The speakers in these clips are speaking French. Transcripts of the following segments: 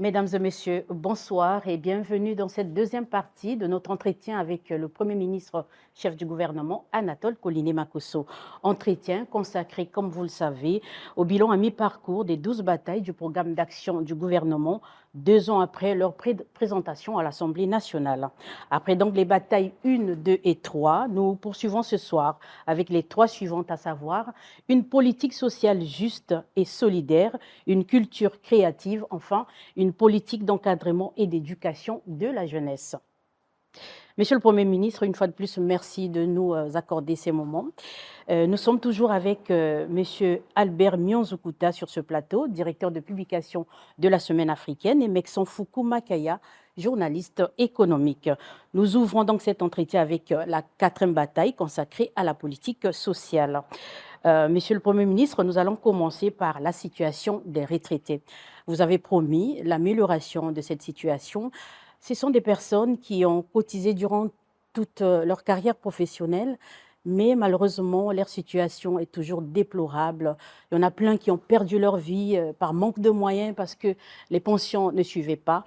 Mesdames et messieurs, bonsoir et bienvenue dans cette deuxième partie de notre entretien avec le Premier ministre, chef du gouvernement, Anatole Koliné-Makosso. Entretien consacré, comme vous le savez, au bilan à mi-parcours des 12 batailles du programme d'action du gouvernement, 2 ans après leur présentation à l'Assemblée nationale. Après donc les batailles 1, 2 et 3, nous poursuivons ce soir avec les 3 suivantes, à savoir une politique sociale juste et solidaire, une culture créative, enfin, une politique d'encadrement et d'éducation de la jeunesse. Monsieur le Premier ministre, une fois de plus, merci de nous accorder ces moments. Nous sommes toujours avec Monsieur Albert Mionzukuta sur ce plateau, directeur de publication de la Semaine africaine, et Mekson Foukou Makaya, journaliste économique. Nous ouvrons donc cet entretien avec la 4e bataille consacrée à la politique sociale. Monsieur le Premier ministre, nous allons commencer par la situation des retraités. Vous avez promis l'amélioration de cette situation. Ce sont des personnes qui ont cotisé durant toute leur carrière professionnelle, mais malheureusement, leur situation est toujours déplorable. Il y en a plein qui ont perdu leur vie par manque de moyens parce que les pensions ne suivaient pas.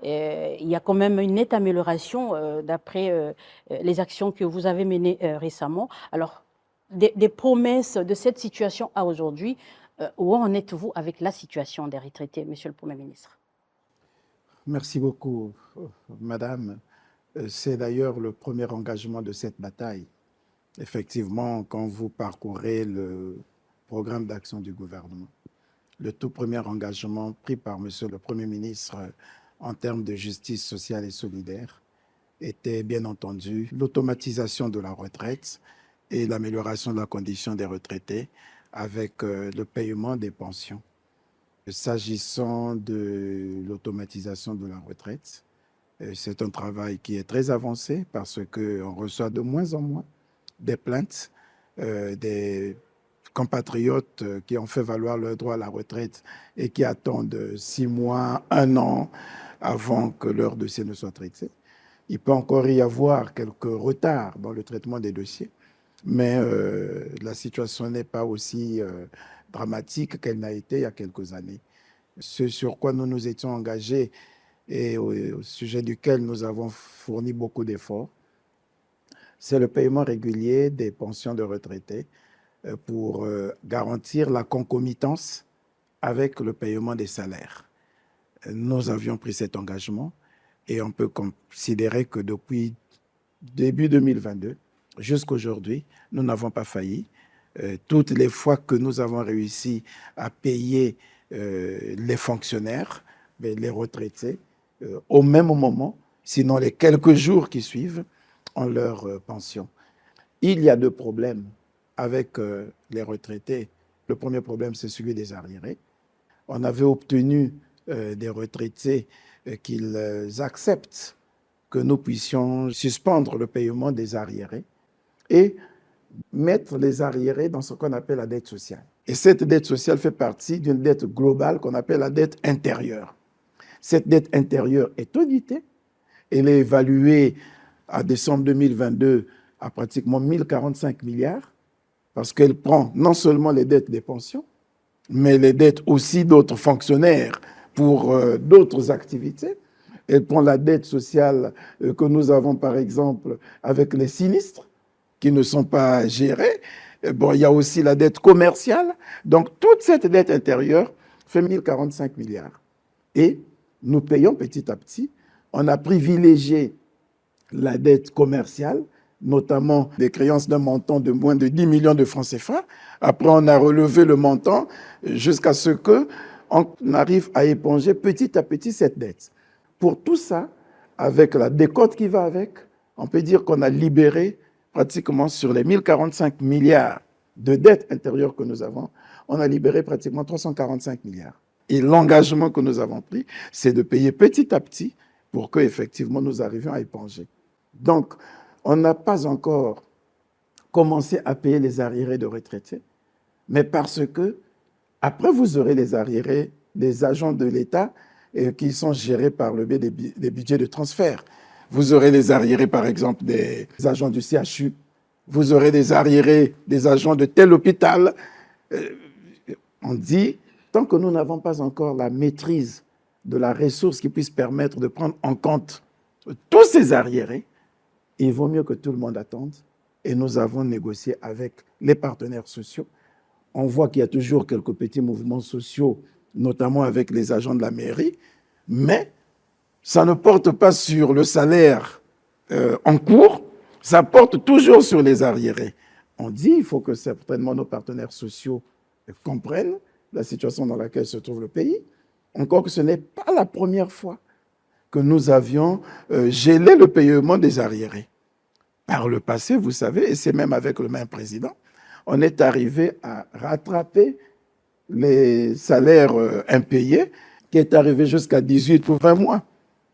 Il y a quand même une nette amélioration d'après les actions que vous avez menées récemment. Alors, des promesses de cette situation à aujourd'hui, où en êtes-vous avec la situation des retraités, Monsieur le Premier ministre? Merci beaucoup, Madame. C'est d'ailleurs le premier engagement de cette bataille. Effectivement, quand vous parcourez le programme d'action du gouvernement, le tout premier engagement pris par Monsieur le Premier ministre en termes de justice sociale et solidaire était bien entendu l'automatisation de la retraite et l'amélioration de la condition des retraités avec le paiement des pensions. S'agissant de l'automatisation de la retraite, c'est un travail qui est très avancé parce qu'on reçoit de moins en moins des plaintes des compatriotes qui ont fait valoir leur droit à la retraite et qui attendent 6 mois, 1 an avant que leur dossier ne soit traité. Il peut encore y avoir quelques retards dans le traitement des dossiers, mais la situation n'est pas aussi dramatique qu'elle n'a été il y a quelques années. Ce sur quoi nous nous étions engagés et au sujet duquel nous avons fourni beaucoup d'efforts, c'est le paiement régulier des pensions de retraités pour garantir la concomitance avec le paiement des salaires. Nous avions pris cet engagement et on peut considérer que depuis début 2022 jusqu'à aujourd'hui, nous n'avons pas failli. Toutes les fois que nous avons réussi à payer les fonctionnaires, les retraités, au même moment, sinon les quelques jours qui suivent, en leur pension. Il y a 2 problèmes avec les retraités. Le premier problème, c'est celui des arriérés. On avait obtenu des retraités qu'ils acceptent que nous puissions suspendre le paiement des arriérés et mettre les arriérés dans ce qu'on appelle la dette sociale. Et cette dette sociale fait partie d'une dette globale qu'on appelle la dette intérieure. Cette dette intérieure est auditée. Elle est évaluée à décembre 2022 à pratiquement 1045 milliards parce qu'elle prend non seulement les dettes des pensions, mais les dettes aussi d'autres fonctionnaires pour d'autres activités. Elle prend la dette sociale que nous avons, par exemple, avec les sinistres qui ne sont pas gérés. Bon, il y a aussi la dette commerciale. Donc, toute cette dette intérieure fait 1045 milliards. Et nous payons petit à petit. On a privilégié la dette commerciale, notamment des créances d'un montant de moins de 10 millions de francs CFA. Après, on a relevé le montant jusqu'à ce qu'on arrive à éponger petit à petit cette dette. Pour tout ça, avec la décote qui va avec, on peut dire qu'on a libéré pratiquement sur les 1045 milliards de dettes intérieures que nous avons, on a libéré pratiquement 345 milliards. Et l'engagement que nous avons pris, c'est de payer petit à petit pour qu'effectivement nous arrivions à éponger. Donc, on n'a pas encore commencé à payer les arriérés de retraités, mais parce que, après vous aurez les arriérés des agents de l'État qui sont gérés par le biais des budgets de transfert. Vous aurez les arriérés, par exemple, des agents du CHU. Vous aurez des arriérés des agents de tel hôpital. On dit, tant que nous n'avons pas encore la maîtrise de la ressource qui puisse permettre de prendre en compte tous ces arriérés, il vaut mieux que tout le monde attende. Et nous avons négocié avec les partenaires sociaux. On voit qu'il y a toujours quelques petits mouvements sociaux, notamment avec les agents de la mairie, mais ça ne porte pas sur le salaire en cours, ça porte toujours sur les arriérés. On dit qu'il faut que certainement nos partenaires sociaux comprennent la situation dans laquelle se trouve le pays. Encore que ce n'est pas la première fois que nous avions gelé le paiement des arriérés. Par le passé, vous savez, et c'est même avec le même président, on est arrivé à rattraper les salaires impayés, qui est arrivé jusqu'à 18 ou 20 mois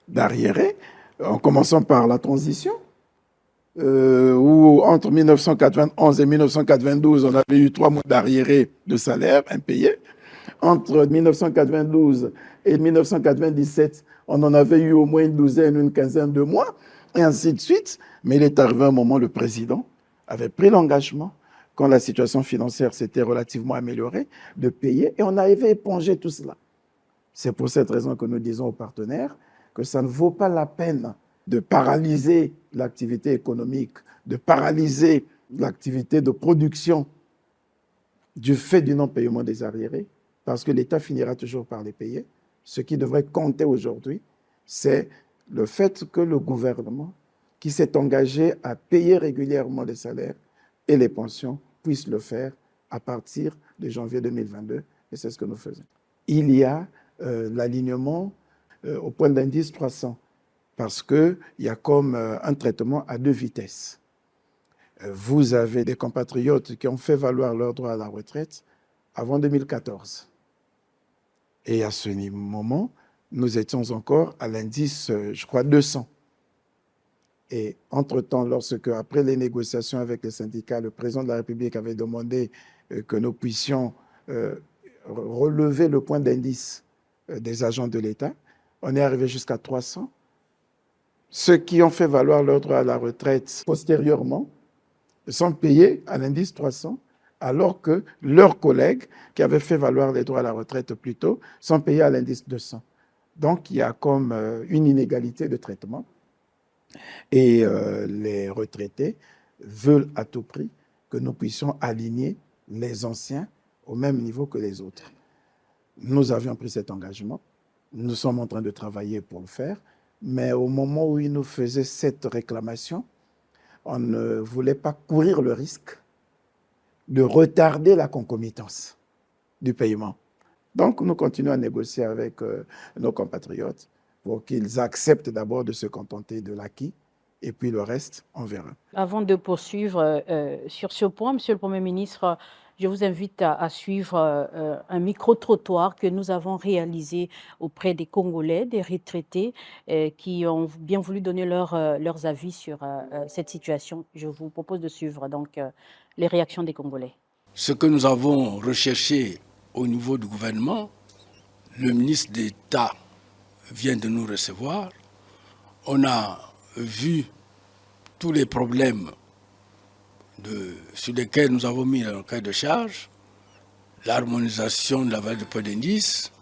d'arriérés, en commençant par la transition, où entre 1991 et 1992, on avait eu 3 mois d'arriérés de salaire impayés. Entre 1992 et 1997, on en avait eu au moins une douzaine, une quinzaine de mois, et ainsi de suite. Mais il est arrivé un moment, le président avait pris l'engagement, quand la situation financière s'était relativement améliorée, de payer, et on avait épongé tout cela. C'est pour cette raison que nous disons aux partenaires que ça ne vaut pas la peine de paralyser l'activité économique, de paralyser l'activité de production du fait du non-paiement des arriérés, parce que l'État finira toujours par les payer. Ce qui devrait compter aujourd'hui, c'est le fait que le gouvernement, qui s'est engagé à payer régulièrement les salaires et les pensions, puisse le faire à partir de janvier 2022, et c'est ce que nous faisons. Il y a l'alignement au point d'indice 300, parce qu'il y a comme un traitement à 2 vitesses. Vous avez des compatriotes qui ont fait valoir leur droit à la retraite avant 2014. Et à ce moment, nous étions encore à l'indice, je crois, 200. Et entre-temps, lorsque, après les négociations avec les syndicats, le président de la République avait demandé que nous puissions relever le point d'indice des agents de l'État, on est arrivé jusqu'à 300. Ceux qui ont fait valoir leur droit à la retraite postérieurement sont payés à l'indice 300, alors que leurs collègues qui avaient fait valoir les droits à la retraite plus tôt sont payés à l'indice 200. Donc, il y a comme une inégalité de traitement. Et les retraités veulent à tout prix que nous puissions aligner les anciens au même niveau que les autres. Nous avions pris cet engagement. Nous sommes en train de travailler pour le faire. Mais au moment où ils nous faisaient cette réclamation, on ne voulait pas courir le risque de retarder la concomitance du paiement. Donc, nous continuons à négocier avec nos compatriotes pour qu'ils acceptent d'abord de se contenter de l'acquis, et puis le reste, on verra. Avant de poursuivre sur ce point, Monsieur le Premier ministre, je vous invite à suivre un micro-trottoir que nous avons réalisé auprès des Congolais, des retraités qui ont bien voulu donner leurs avis sur cette situation. Je vous propose de suivre donc les réactions des Congolais. Ce que nous avons recherché au niveau du gouvernement, le ministre d'État vient de nous recevoir. On a vu tous les problèmes sur lesquels nous avons mis le cahier de charge, l'harmonisation de la valeur du point d'indice,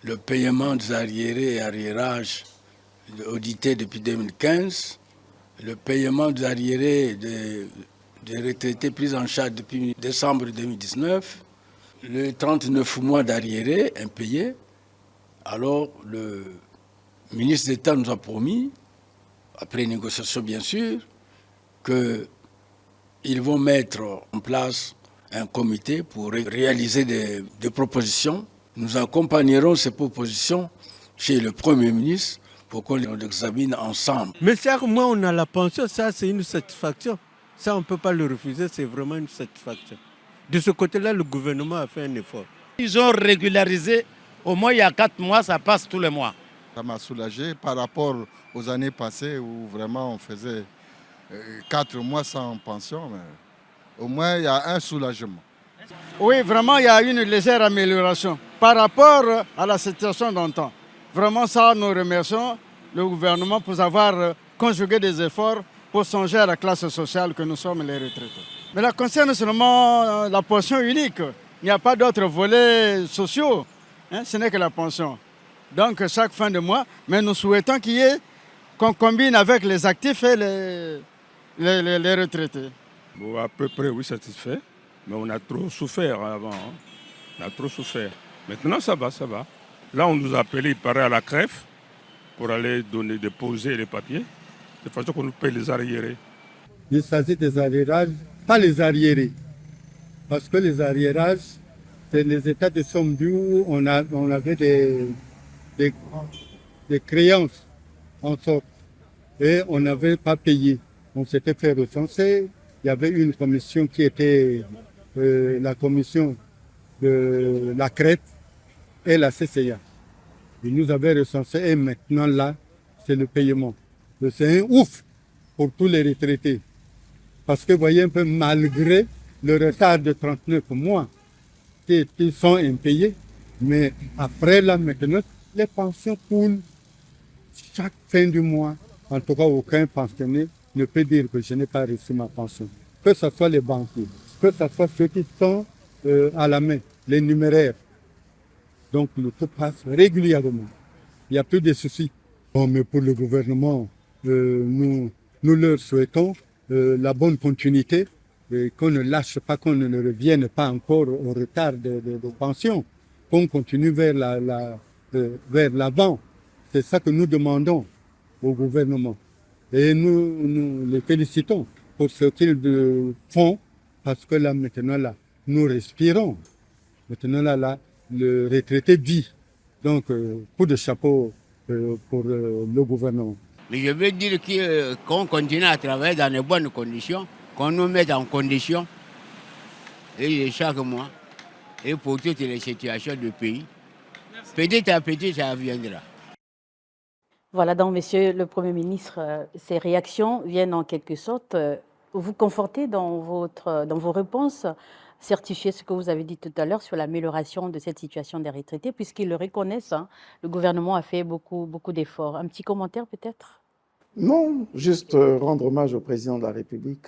le paiement des arriérés et arriérages audités depuis 2015, le paiement des arriérés des retraités pris en charge depuis décembre 2019, les 39 mois d'arriérés impayés. Alors, le ministre d'État nous a promis, après négociation bien sûr, qu'ils vont mettre en place un comité pour réaliser des propositions. Nous accompagnerons ces propositions chez le Premier ministre pour qu'on les examine ensemble. Mais certes, moi, on a la pension, ça c'est une satisfaction. Ça, on ne peut pas le refuser, c'est vraiment une satisfaction. De ce côté-là, le gouvernement a fait un effort. Ils ont régularisé, au moins il y a 4 mois, ça passe tous les mois. Ça m'a soulagé par rapport aux années passées où vraiment on faisait 4 mois sans pension. Mais au moins, il y a un soulagement. Oui, vraiment, il y a une légère amélioration par rapport à la situation d'antan. Vraiment, ça, nous remercions le gouvernement pour avoir conjugué des efforts pour songer à la classe sociale que nous sommes les retraités. Mais la concerne seulement la pension unique. Il n'y a pas d'autres volets sociaux. Ce n'est que la pension. Donc chaque fin de mois, mais nous souhaitons qu'on combine avec les actifs et les retraités. Bon, à peu près, oui, satisfait. Mais on a trop souffert avant. Hein. On a trop souffert. Maintenant, ça va, ça va. Là, on nous a appelé, il paraît, à la crève pour aller déposer les papiers, de façon qu'on nous paye les arriérés. Il s'agit des arriérages, pas les arriérés. Parce que les arriérages, c'est les états de somme dues où on avait des créances en sorte. Et on n'avait pas payé. On s'était fait recenser. Il y avait une commission qui était la commission de la Crète et la CCA. Ils nous avaient recensé et maintenant là, c'est le paiement. C'est un ouf pour tous les retraités. Parce que vous voyez un peu, malgré le retard de 39 mois qui sont impayés, mais après là maintenant, les pensions coulent chaque fin du mois. En tout cas, aucun pensionnaire ne peut dire que je n'ai pas reçu ma pension. Que ce soit les banquiers, que ce soit ceux qui sont à la main, les numéraires. Donc le tout passe régulièrement. Il n'y a plus de soucis. Bon, mais pour le gouvernement, nous leur souhaitons la bonne continuité, qu'on ne lâche pas, qu'on ne revienne pas encore au retard de pension, qu'on continue vers l'avant. C'est ça que nous demandons au gouvernement. Et nous les félicitons pour ce qu'ils font, parce que là, maintenant, là, nous respirons. Maintenant, là, le retraité vit. Donc, coup de chapeau pour le gouvernement. Mais je veux dire qu'on continue à travailler dans de bonnes conditions, qu'on nous mette en condition, et chaque mois, et pour toutes les situations du pays. Petit à petit, ça viendra. Voilà, donc, Monsieur le Premier ministre, ces réactions viennent en quelque sorte vous conforter dans vos réponses, certifier ce que vous avez dit tout à l'heure sur l'amélioration de cette situation des retraités, puisqu'ils le reconnaissent. Hein, le gouvernement a fait beaucoup d'efforts. Un petit commentaire peut-être? Non, juste rendre hommage au président de la République.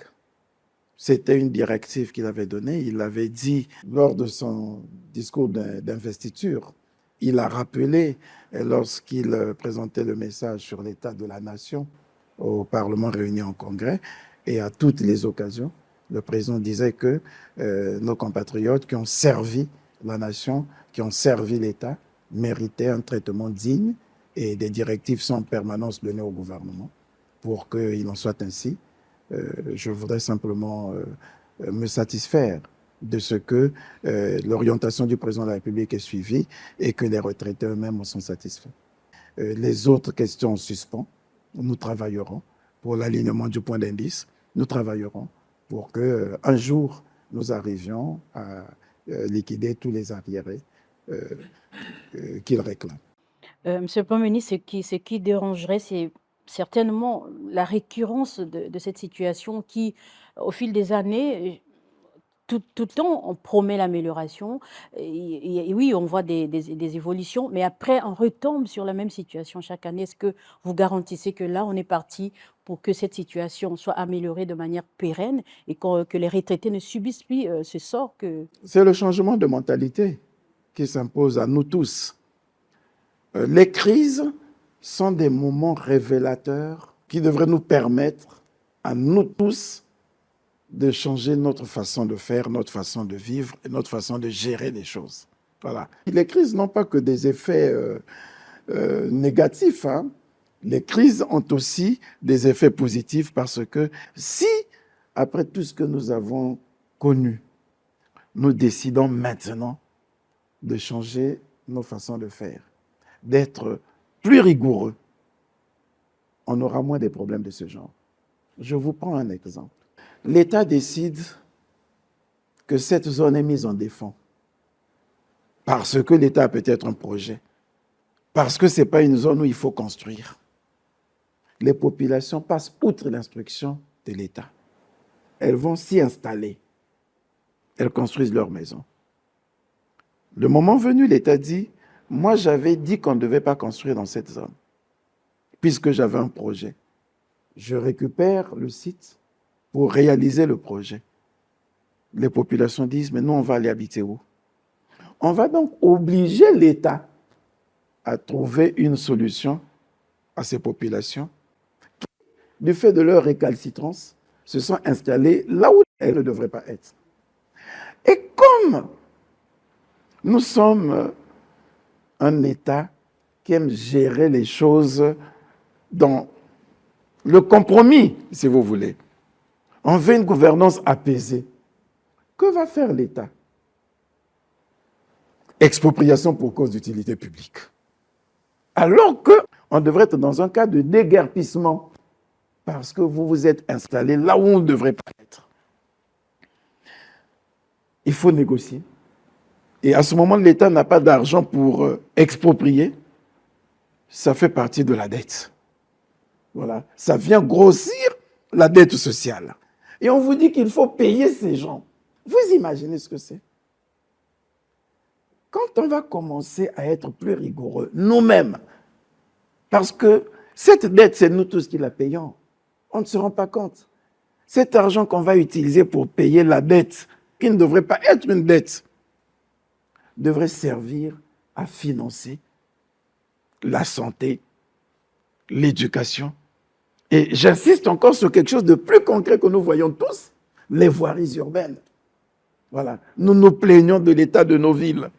C'était une directive qu'il avait donnée. Il l'avait dit lors de son discours d'investiture. Il a rappelé, lorsqu'il présentait le message sur l'état de la nation au Parlement réuni en Congrès, et à toutes les occasions, le président disait que nos compatriotes qui ont servi la nation, qui ont servi l'État, méritaient un traitement digne, et des directives sont en permanence données au gouvernement pour qu'il en soit ainsi. Je voudrais simplement me satisfaire de ce que l'orientation du président de la République est suivie et que les retraités eux-mêmes en sont satisfaits. Les autres questions en suspens, nous travaillerons pour l'alignement du point d'indice, nous travaillerons pour qu'un jour, nous arrivions à liquider tous les arriérés qu'ils réclament. Monsieur le Premier ministre, ce qui dérangerait, c'est certainement la récurrence de cette situation qui, au fil des années, tout le temps, on promet l'amélioration. Et oui, on voit des évolutions, mais après, on retombe sur la même situation chaque année. Est-ce que vous garantissez que là, on est parti pour que cette situation soit améliorée de manière pérenne et que les retraités ne subissent plus ce sort que... C'est le changement de mentalité qui s'impose à nous tous. Les crises sont des moments révélateurs qui devraient nous permettre à nous tous de changer notre façon de faire, notre façon de vivre et notre façon de gérer les choses. Voilà. Les crises n'ont pas que des effets négatifs. Hein. Les crises ont aussi des effets positifs parce que si, après tout ce que nous avons connu, nous décidons maintenant de changer nos façons de faire, d'être plus rigoureux, on aura moins de problèmes de ce genre. Je vous prends un exemple. L'État décide que cette zone est mise en défense parce que l'État a peut-être un projet, parce que ce n'est pas une zone où il faut construire. Les populations passent outre l'instruction de l'État. Elles vont s'y installer. Elles construisent leur maison. Le moment venu, l'État dit, moi j'avais dit qu'on ne devait pas construire dans cette zone, puisque j'avais un projet. Je récupère le site pour réaliser le projet. Les populations disent, mais nous, on va aller habiter où? On va donc obliger l'État à trouver une solution à ces populations qui, du fait de leur récalcitrance, se sont installées là où elles ne devraient pas être. Et comme nous sommes un État qui aime gérer les choses dans le compromis, si vous voulez, on veut une gouvernance apaisée. Que va faire l'État? Expropriation pour cause d'utilité publique. Alors qu'on devrait être dans un cas de déguerpissement parce que vous vous êtes installé là où on ne devrait pas être. Il faut négocier. Et à ce moment, l'État n'a pas d'argent pour exproprier. Ça fait partie de la dette. Voilà. Ça vient grossir la dette sociale. Et on vous dit qu'il faut payer ces gens. Vous imaginez ce que c'est? Quand on va commencer à être plus rigoureux, nous-mêmes, parce que cette dette, c'est nous tous qui la payons, on ne se rend pas compte. Cet argent qu'on va utiliser pour payer la dette, qui ne devrait pas être une dette, devrait servir à financer la santé, l'éducation. Et j'insiste encore sur quelque chose de plus concret que nous voyons tous, les voiries urbaines. Voilà. Nous nous plaignons de l'état de nos villes.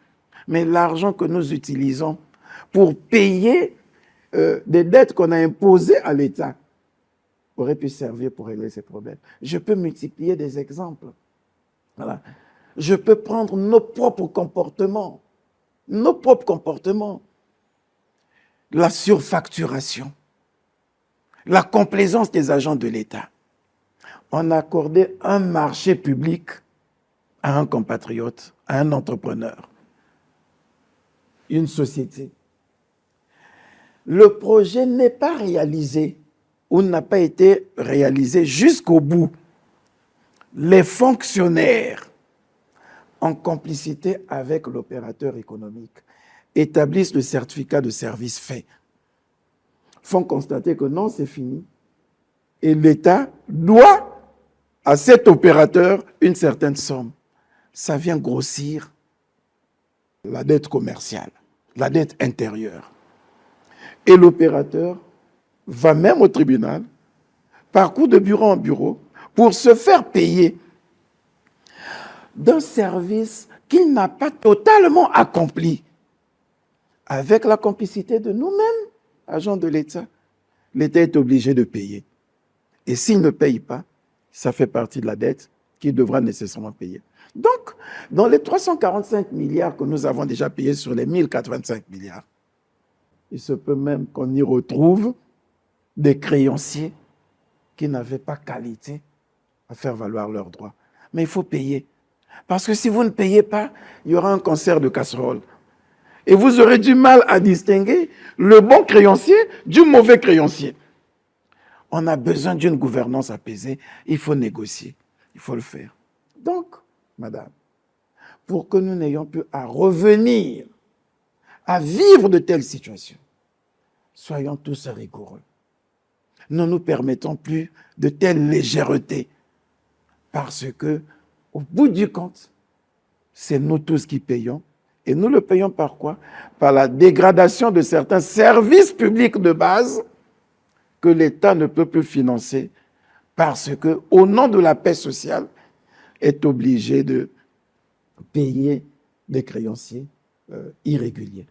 Mais l'argent que nous utilisons pour payer des dettes qu'on a imposées à l'État aurait pu servir pour régler ces problèmes. Je peux multiplier des exemples. Voilà. Je peux prendre nos propres comportements. Nos propres comportements. La surfacturation. La complaisance des agents de l'État. On a accordé un marché public à un compatriote, à un entrepreneur, une société. Le projet n'est pas réalisé ou n'a pas été réalisé jusqu'au bout. Les fonctionnaires, en complicité avec l'opérateur économique, établissent le certificat de service fait, font constater que non, c'est fini. Et l'État doit à cet opérateur une certaine somme. Ça vient grossir la dette commerciale, la dette intérieure. Et l'opérateur va même au tribunal, parcourt de bureau en bureau, pour se faire payer d'un service qu'il n'a pas totalement accompli. Avec la complicité de nous-mêmes, agents de l'État, l'État est obligé de payer. Et s'il ne paye pas, ça fait partie de la dette qu'il devra nécessairement payer. Donc, dans les 345 milliards que nous avons déjà payés sur les 1085 milliards, il se peut même qu'on y retrouve des créanciers qui n'avaient pas qualité à faire valoir leurs droits. Mais il faut payer. Parce que si vous ne payez pas, il y aura un concert de casserole. Et vous aurez du mal à distinguer le bon créancier du mauvais créancier. On a besoin d'une gouvernance apaisée. Il faut négocier. Il faut le faire. Donc, madame, pour que nous n'ayons plus à revenir à vivre de telles situations, soyons tous rigoureux. Ne nous permettons plus de telle légèreté. Parce que, au bout du compte, c'est nous tous qui payons. Et nous le payons par quoi? Par la dégradation de certains services publics de base que l'État ne peut plus financer parce que, au nom de la paix sociale, est obligé de payer des créanciers irréguliers.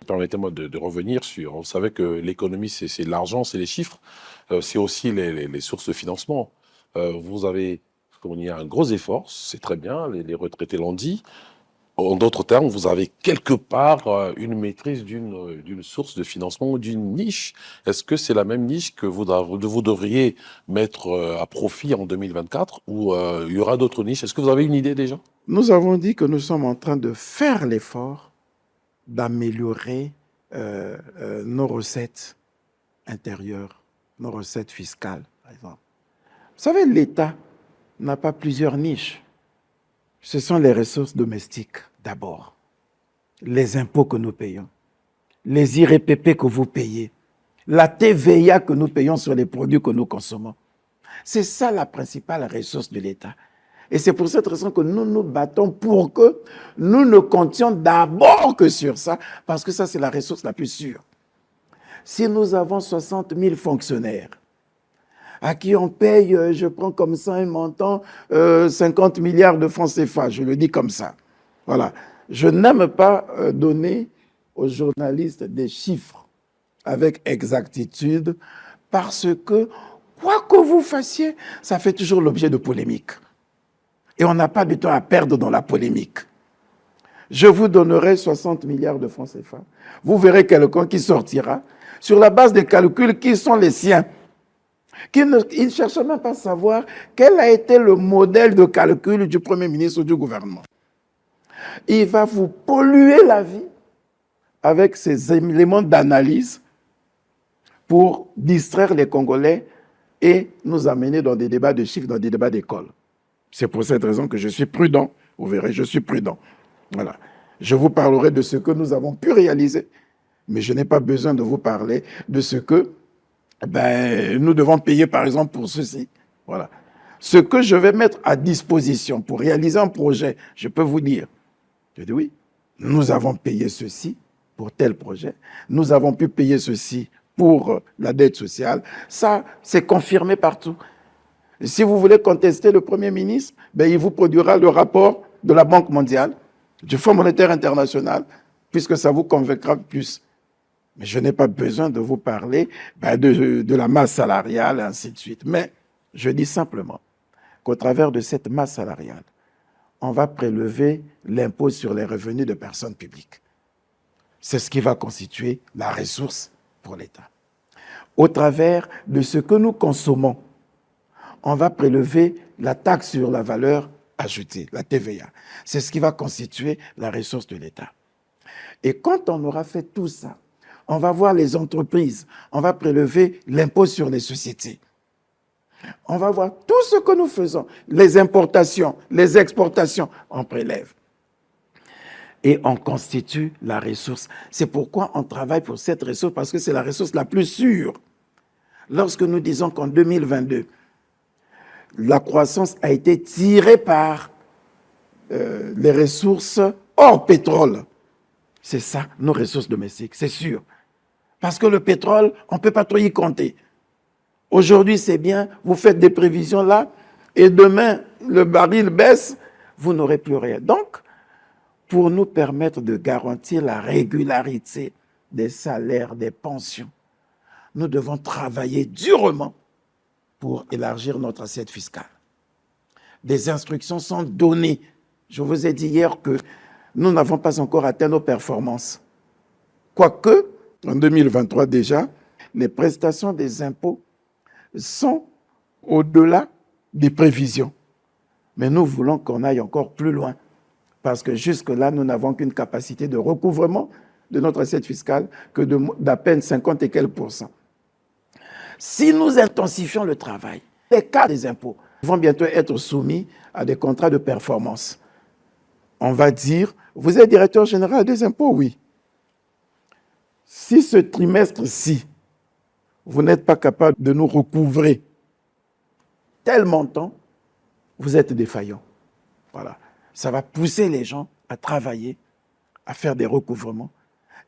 Permettez-moi de revenir sur, vous savez que l'économie, c'est l'argent, c'est les chiffres, c'est aussi les sources de financement. Vous avez fourni un gros effort, c'est très bien, les retraités l'ont dit. En d'autres termes, vous avez quelque part une maîtrise d'une source de financement ou d'une niche. Est-ce que c'est la même niche que vous devriez mettre à profit en 2024 ou il y aura d'autres niches? Est-ce que vous avez une idée déjà? Nous avons dit que nous sommes en train de faire l'effort d'améliorer nos recettes intérieures, nos recettes fiscales, par exemple. Vous savez, l'État n'a pas plusieurs niches. Ce sont les ressources domestiques, d'abord. Les impôts que nous payons, les IRPP que vous payez, la TVA que nous payons sur les produits que nous consommons. C'est ça la principale ressource de l'État. Et c'est pour cette raison que nous nous battons pour que nous ne comptions d'abord que sur ça, parce que ça, c'est la ressource la plus sûre. Si nous avons 60 000 fonctionnaires à qui on paye, je prends comme ça un montant, 50 milliards de francs CFA, je le dis comme ça. Voilà. Je n'aime pas donner aux journalistes des chiffres avec exactitude, parce que, quoi que vous fassiez, ça fait toujours l'objet de polémiques. Et on n'a pas du temps à perdre dans la polémique. Je vous donnerai 60 milliards de francs CFA. Vous verrez quelqu'un qui sortira sur la base des calculs qui sont les siens. Il ne cherche même pas à savoir quel a été le modèle de calcul du Premier ministre ou du gouvernement. Il va vous polluer la vie avec ces éléments d'analyse pour distraire les Congolais et nous amener dans des débats de chiffres, dans des débats d'école. C'est pour cette raison que je suis prudent. Vous verrez, je suis prudent. Voilà. Je vous parlerai de ce que nous avons pu réaliser, mais je n'ai pas besoin de vous parler de ce que nous devons payer, par exemple, pour ceci. Voilà. Ce que je vais mettre à disposition pour réaliser un projet, je peux vous dire, je dis oui, nous avons payé ceci pour tel projet, nous avons pu payer ceci pour la dette sociale. Ça, c'est confirmé partout. Et si vous voulez contester le Premier ministre, il vous produira le rapport de la Banque mondiale, du Fonds monétaire international, puisque ça vous convaincra plus. Mais je n'ai pas besoin de vous parler de la masse salariale, et ainsi de suite. Mais je dis simplement qu'au travers de cette masse salariale, on va prélever l'impôt sur les revenus de personnes publiques. C'est ce qui va constituer la ressource pour l'État. Au travers de ce que nous consommons, on va prélever la taxe sur la valeur ajoutée, la TVA. C'est ce qui va constituer la ressource de l'État. Et quand on aura fait tout ça, on va voir les entreprises, on va prélever l'impôt sur les sociétés. On va voir tout ce que nous faisons, les importations, les exportations, on prélève. Et on constitue la ressource. C'est pourquoi on travaille pour cette ressource, parce que c'est la ressource la plus sûre. Lorsque nous disons qu'en 2022, la croissance a été tirée par les ressources hors pétrole, c'est ça, nos ressources domestiques, c'est sûr. Parce que le pétrole, on ne peut pas trop y compter. Aujourd'hui, c'est bien, vous faites des prévisions là, et demain, le baril baisse, vous n'aurez plus rien. Donc, pour nous permettre de garantir la régularité des salaires, des pensions, nous devons travailler durement pour élargir notre assiette fiscale. Des instructions sont données. Je vous ai dit hier que nous n'avons pas encore atteint nos performances. Quoique, en 2023 déjà, les prestations des impôts sont au-delà des prévisions. Mais nous voulons qu'on aille encore plus loin, parce que jusque-là, nous n'avons qu'une capacité de recouvrement de notre assiette fiscale que d'à peine 50 et quelques %. Si nous intensifions le travail, les cas des impôts vont bientôt être soumis à des contrats de performance. On va dire, vous êtes directeur général des impôts, oui. Si ce trimestre-ci, vous n'êtes pas capable de nous recouvrer tel montant, vous êtes défaillant. Voilà. Ça va pousser les gens à travailler, à faire des recouvrements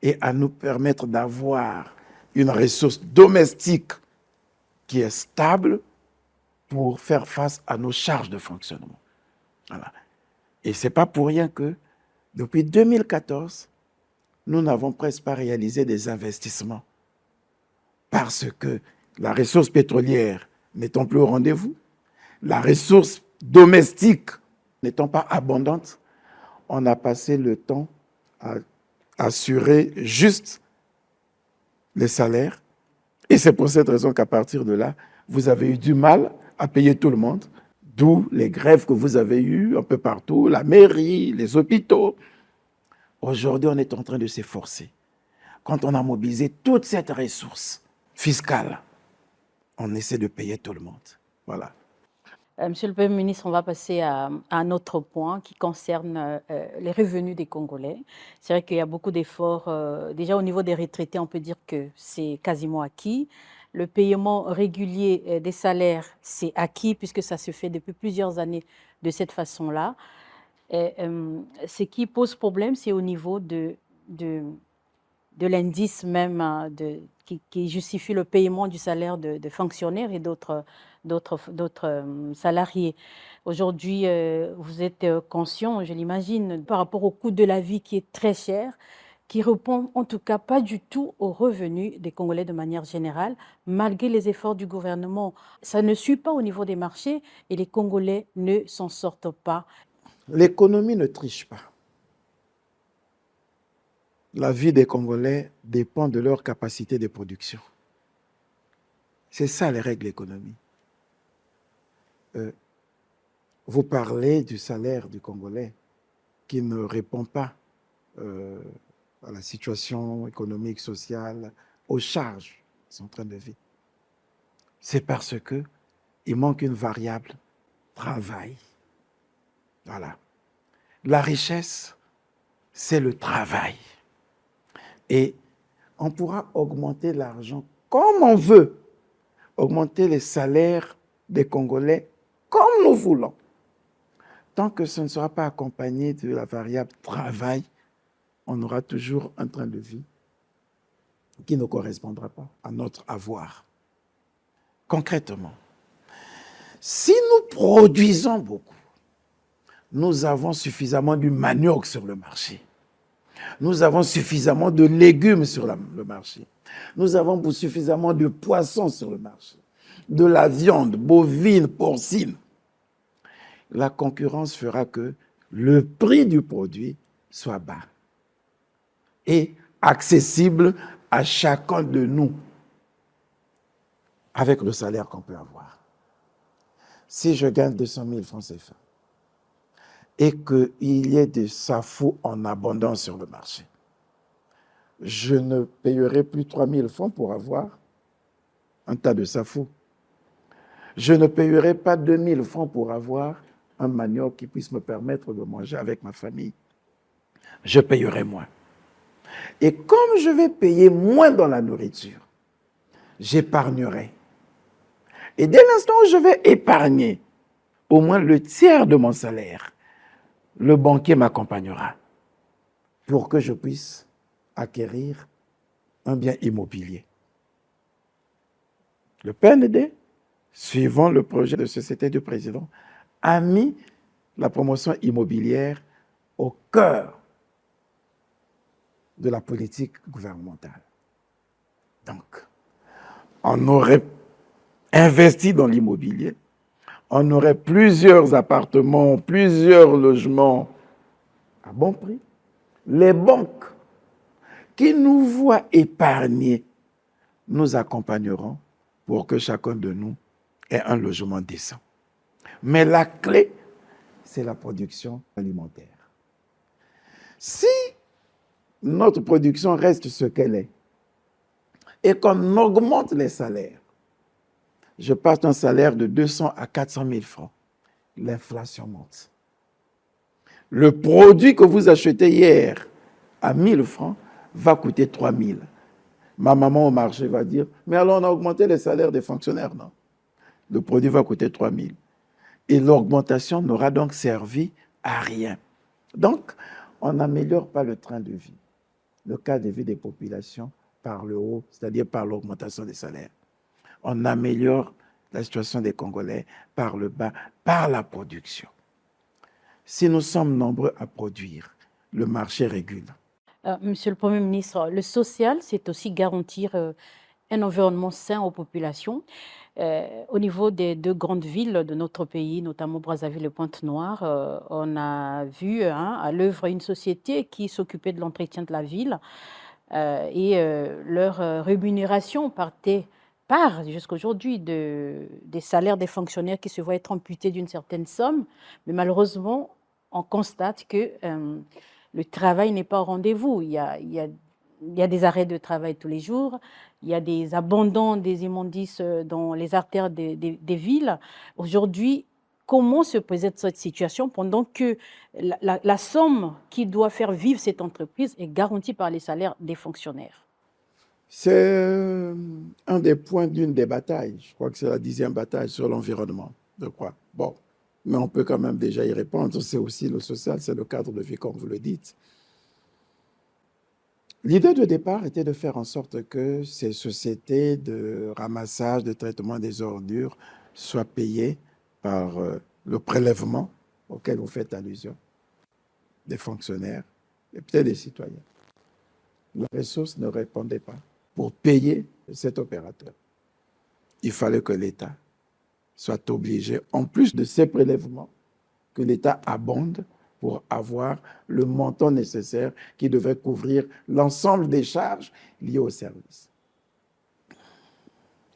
et à nous permettre d'avoir une ressource domestique qui est stable pour faire face à nos charges de fonctionnement. Voilà. Et ce n'est pas pour rien que, depuis 2014, nous n'avons presque pas réalisé des investissements. Parce que la ressource pétrolière n'étant plus au rendez-vous, la ressource domestique n'étant pas abondante, on a passé le temps à assurer juste les salaires. Et c'est pour cette raison qu'à partir de là, vous avez eu du mal à payer tout le monde, d'où les grèves que vous avez eues un peu partout, la mairie, les hôpitaux. Aujourd'hui, on est en train de s'efforcer. Quand on a mobilisé toute cette ressource fiscale, on essaie de payer tout le monde. Voilà. Monsieur le Premier ministre, on va passer à un autre point qui concerne les revenus des Congolais. C'est vrai qu'il y a beaucoup d'efforts. Déjà, au niveau des retraités, on peut dire que c'est quasiment acquis. Le paiement régulier des salaires, c'est acquis puisque ça se fait depuis plusieurs années de cette façon-là. Ce qui pose problème, c'est au niveau de l'indice même qui justifie le paiement du salaire de fonctionnaires et d'autres salariés. Aujourd'hui, vous êtes conscient, je l'imagine, par rapport au coût de la vie qui est très cher, qui répond en tout cas pas du tout aux revenus des Congolais de manière générale, malgré les efforts du gouvernement. Ça ne suit pas au niveau des marchés et les Congolais ne s'en sortent pas. L'économie ne triche pas. La vie des Congolais dépend de leur capacité de production. C'est ça les règles économiques. Vous parlez du salaire du Congolais qui ne répond pas à la situation économique, sociale, aux charges qu'ils sont en train de vivre. C'est parce qu'il manque une variable travail. Voilà. La richesse, c'est le travail. Et on pourra augmenter l'argent comme on veut, augmenter les salaires des Congolais comme nous voulons. Tant que ce ne sera pas accompagné de la variable travail, on aura toujours un train de vie qui ne correspondra pas à notre avoir. Concrètement, si nous produisons beaucoup, nous avons suffisamment de manioc sur le marché. Nous avons suffisamment de légumes sur le marché. Nous avons suffisamment de poissons sur le marché. De la viande bovine, porcine. La concurrence fera que le prix du produit soit bas et accessible à chacun de nous avec le salaire qu'on peut avoir. Si je gagne 200 000 francs CFA, et qu'il y ait des SAFO en abondance sur le marché, je ne payerai plus 3 000 francs pour avoir un tas de SAFO. Je ne payerai pas 2 000 francs pour avoir un manioc qui puisse me permettre de manger avec ma famille. Je payerai moins. Et comme je vais payer moins dans la nourriture, j'épargnerai. Et dès l'instant où je vais épargner au moins le tiers de mon salaire, le banquier m'accompagnera pour que je puisse acquérir un bien immobilier. Le PND, suivant le projet de société du président, a mis la promotion immobilière au cœur de la politique gouvernementale. Donc, on aurait investi dans l'immobilier, on aurait plusieurs appartements, plusieurs logements à bon prix. Les banques qui nous voient épargner nous accompagneront pour que chacun de nous ait un logement décent. Mais la clé, c'est la production alimentaire. Si notre production reste ce qu'elle est et qu'on augmente les salaires, je passe d'un salaire de 200 à 400 000 francs, l'inflation monte. Le produit que vous achetez hier à 1 000 francs va coûter 3 000. Ma maman au marché va dire, mais alors on a augmenté les salaires des fonctionnaires, non? Le produit va coûter 3 000. Et l'augmentation n'aura donc servi à rien. Donc, on n'améliore pas le train de vie, le cadre de vie des populations par le haut, c'est-à-dire par l'augmentation des salaires. On améliore la situation des Congolais par le bas, par la production. Si nous sommes nombreux à produire, le marché régule. Monsieur le Premier ministre, le social, c'est aussi garantir un environnement sain aux populations. Au niveau des deux grandes villes de notre pays, notamment Brazzaville et Pointe-Noire, on a vu à l'œuvre une société qui s'occupait de l'entretien de la ville et leur rémunération part jusqu'à aujourd'hui des salaires des fonctionnaires qui se voient être amputés d'une certaine somme. Mais malheureusement, on constate que le travail n'est pas au rendez-vous. Il y a des arrêts de travail tous les jours. Il y a des abandons des immondices dans les artères des villes. Aujourd'hui, comment se présente cette situation pendant que la somme qui doit faire vivre cette entreprise est garantie par les salaires des fonctionnaires? C'est un des points d'une des batailles. Je crois que c'est la 10e bataille sur l'environnement, je crois. Bon, mais on peut quand même déjà y répondre. C'est aussi le social, c'est le cadre de vie, comme vous le dites. L'idée de départ était de faire en sorte que ces sociétés de ramassage, de traitement des ordures soient payées par le prélèvement auquel vous faites allusion, des fonctionnaires et peut-être des citoyens. La ressource ne répondait pas. Pour payer cet opérateur, il fallait que l'État soit obligé, en plus de ces prélèvements, que l'État abonde pour avoir le montant nécessaire qui devait couvrir l'ensemble des charges liées au service.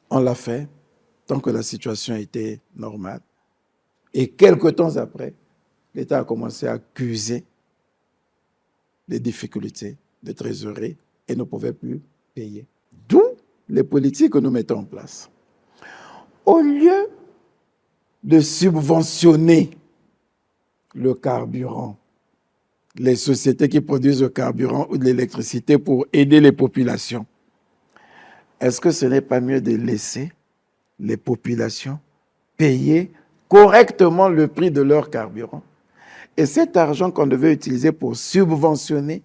On l'a fait tant que la situation était normale. Et quelque temps après, l'État a commencé à accuser des difficultés de trésorerie et ne pouvait plus payer. D'où les politiques que nous mettons en place. Au lieu de subventionner le carburant, les sociétés qui produisent le carburant ou de l'électricité pour aider les populations, est-ce que ce n'est pas mieux de laisser les populations payer correctement le prix de leur carburant? Et cet argent qu'on devait utiliser pour subventionner,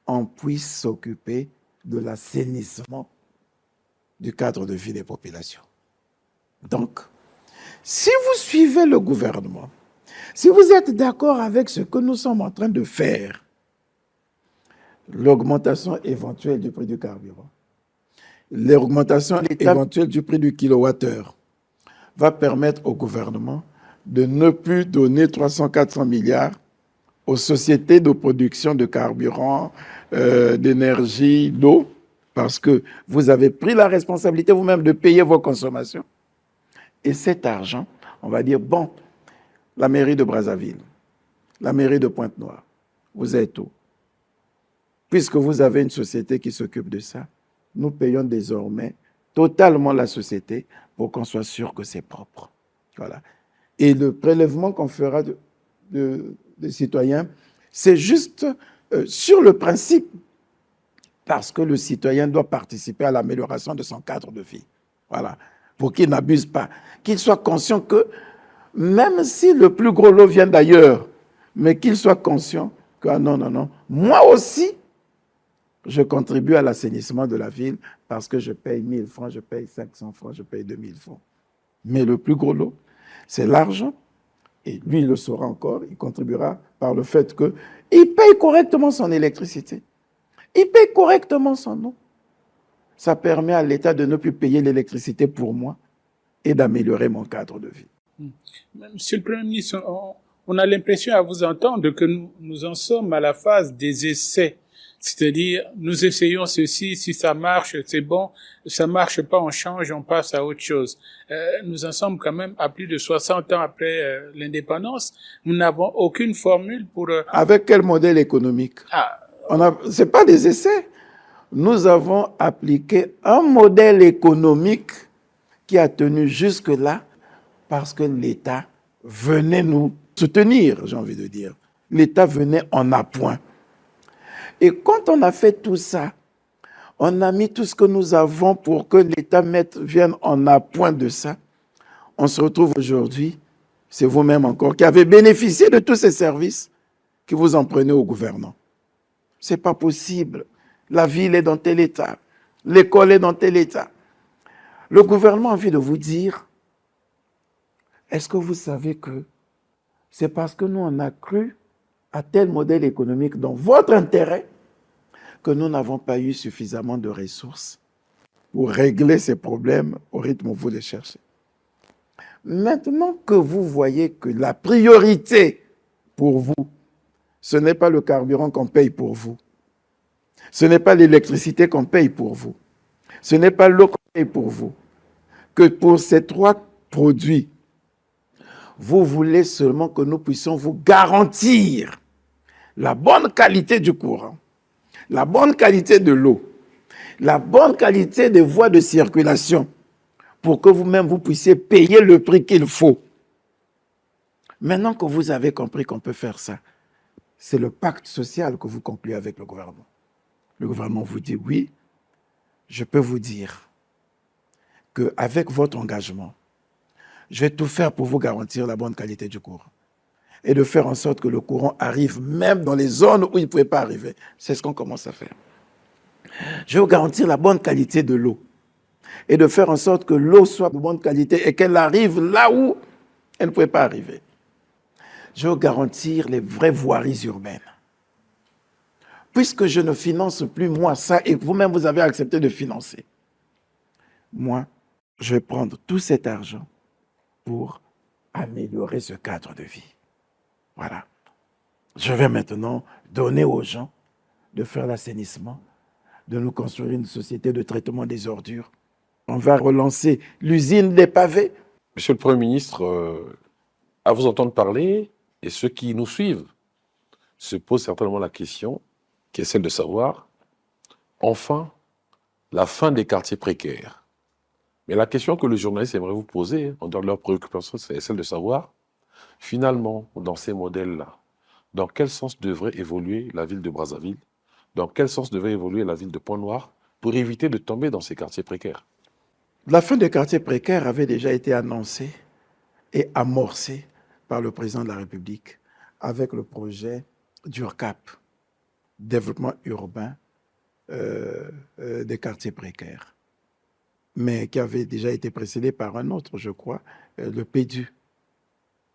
on puisse s'occuper de l'assainissement du cadre de vie des populations. Donc, si vous suivez le gouvernement, si vous êtes d'accord avec ce que nous sommes en train de faire, l'augmentation éventuelle du prix du carburant, l'augmentation éventuelle du prix du kilowattheure va permettre au gouvernement de ne plus donner 300-400 milliards aux sociétés de production de carburant, d'énergie, d'eau, parce que vous avez pris la responsabilité vous-même de payer vos consommations. Et cet argent, on va dire, bon, la mairie de Brazzaville, la mairie de Pointe-Noire, vous êtes où? Puisque vous avez une société qui s'occupe de ça, nous payons désormais totalement la société pour qu'on soit sûr que c'est propre. Voilà. Et le prélèvement qu'on fera des citoyens, c'est juste sur le principe, parce que le citoyen doit participer à l'amélioration de son cadre de vie. Voilà. Pour qu'il n'abuse pas, qu'il soit conscient que même si le plus gros lot vient d'ailleurs, mais qu'il soit conscient que non, moi aussi, je contribue à l'assainissement de la ville parce que je paye 1000 francs, je paye 500 francs, je paye 2000 francs. Mais le plus gros lot, c'est l'argent. Et lui, il le saura encore, il contribuera par le fait qu'il paye correctement son électricité. Il paye correctement son eau. Ça permet à l'État de ne plus payer l'électricité pour moi et d'améliorer mon cadre de vie. Monsieur le Premier ministre, on a l'impression à vous entendre que nous en sommes à la phase des essais. C'est-à-dire, nous essayons ceci, si ça marche, c'est bon, ça marche pas, on change, on passe à autre chose. Nous en sommes quand même à plus de 60 ans après l'indépendance. Nous n'avons aucune formule pour... Avec quel modèle économique? C'est pas des essais. Nous avons appliqué un modèle économique qui a tenu jusque-là parce que l'État venait nous soutenir, j'ai envie de dire. L'État venait en appoint. Et quand on a fait tout ça, on a mis tout ce que nous avons pour que l'État vienne en appoint de ça. On se retrouve aujourd'hui, c'est vous-même encore, qui avez bénéficié de tous ces services que vous en prenez au gouvernement. Ce n'est pas possible. La ville est dans tel état. L'école est dans tel état. Le gouvernement a envie de vous dire, est-ce que vous savez que c'est parce que nous, on a cru à tel modèle économique dans votre intérêt que nous n'avons pas eu suffisamment de ressources pour régler ces problèmes au rythme où vous les cherchez. Maintenant que vous voyez que la priorité pour vous, ce n'est pas le carburant qu'on paye pour vous, ce n'est pas l'électricité qu'on paye pour vous, ce n'est pas l'eau qu'on paye pour vous, que pour ces 3 produits, vous voulez seulement que nous puissions vous garantir la bonne qualité du courant, la bonne qualité de l'eau, la bonne qualité des voies de circulation pour que vous-même vous puissiez payer le prix qu'il faut. Maintenant que vous avez compris qu'on peut faire ça, c'est le pacte social que vous concluez avec le gouvernement. Le gouvernement vous dit oui, je peux vous dire qu'avec votre engagement, je vais tout faire pour vous garantir la bonne qualité du courant et de faire en sorte que le courant arrive même dans les zones où il ne pouvait pas arriver. C'est ce qu'on commence à faire. Je vais vous garantir la bonne qualité de l'eau et de faire en sorte que l'eau soit de bonne qualité et qu'elle arrive là où elle ne pouvait pas arriver. Je vais vous garantir les vraies voiries urbaines. Puisque je ne finance plus moi ça et vous-même vous avez accepté de financer, moi, je vais prendre tout cet argent pour améliorer ce cadre de vie. Voilà. Je vais maintenant donner aux gens de faire l'assainissement, de nous construire une société de traitement des ordures. On va relancer l'usine des pavés. Monsieur le Premier ministre, à vous entendre parler, et ceux qui nous suivent se posent certainement la question, qui est celle de savoir, enfin, la fin des quartiers précaires. Mais la question que le journaliste aimerait vous poser, en dehors de leurs préoccupations, c'est celle de savoir, finalement, dans ces modèles-là, dans quel sens devrait évoluer la ville de Brazzaville? Dans quel sens devrait évoluer la ville de Pointe-Noire pour éviter de tomber dans ces quartiers précaires? La fin des quartiers précaires avait déjà été annoncée et amorcée par le président de la République avec le projet d'URCAP, développement urbain des quartiers précaires, mais qui avait déjà été précédé par un autre, je crois, le PEDU,